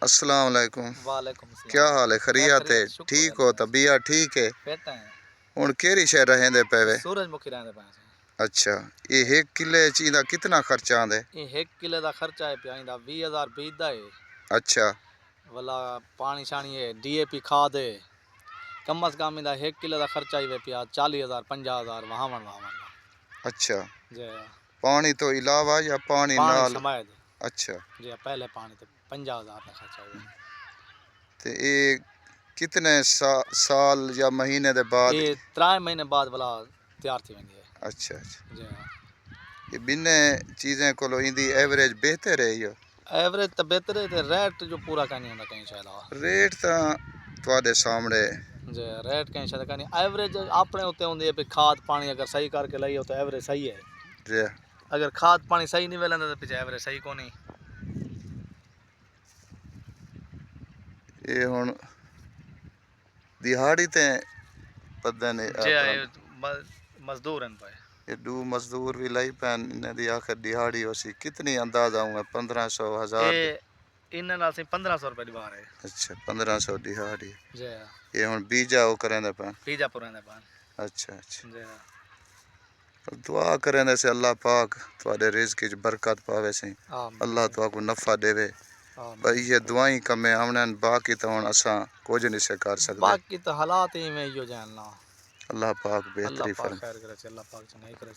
अस्सलाम वालेकुम। वालेकुम क्या सलाम। हाल है? खैरियत है? ठीक हो? तबीयत ठीक है? बेटा है हुण केड़ी शहर रहेंदे पे? सूरजमुखी रहंदे पासे। अच्छा, ये 1 किले च इंदा कितना खर्चा आंदे? ये 1 किले दा खर्चा है पिया इंदा 20,000 बीजदा है। अच्छा, वला पानी शानी है डीएपी खाद है। कम से कम इंदा 1 किले दा खर्चा ही वे पिया 40,000 50,000 वाहवन अच्छा। जे पानी तो इलावा या पानी पानी नाल? समायद अच्छा, जे पहले पानी तो 50,000 दा खर्चा है। ते ये कितने साल या महीने दे बाद? ये 3 महीने बाद वला तैयार थी वेंदी है। अच्छा, अच्छा। जे ये बिन्ने चीज़ें कोलो इंदी एवरेज बेहतर है यो? एवरेज तो बेहतर है ते रेट जो पूरा करनी होंदा कहीं शायद रेट तां तुहाडे सामने जे रेट कहीं शायद करनी एवरेज अपने उत्ते होंदी है भी खाद पानी अगर सही करके लइयो तो एवरेज सही है। जे अगर खाद पानी सही नहीं मिलंदा तो पीछे एवरेज सही कोनी। ये हुण दिहाड़ी ते पदन जे अपना मजदूर हैं पे ये दो मजदूर भी लाई पैन इन्हें दी आखिर दिहाड़ी होसी कितनी अंदाजा हूँ 1500 ए हजार? इन नाल से 1500 रुपए दी बार है। अच्छा, 1500 दिहाड़ी। जे ये हुण बीजा वो करेंदे पैन? बीजा पुराने पान अच्छा, अच्छा। जे तो दुआ करेंदे से अल्लाह पाक तुहाडे रिज़्क च बरकत पावे सही। अल्लाह आमीन तुहाकू नफ़ा देवे। भाई आमीन। ये दुआई कमे आमने बाकी तो हुण असां कुछ नहीं से कर सकदे। बाकी तो हालात ही में यो जानना। अल्लाह पाक अल्लाह बेहतरी पाक फरमाए। खैर करे अल्लाह पाक च नहीं करे।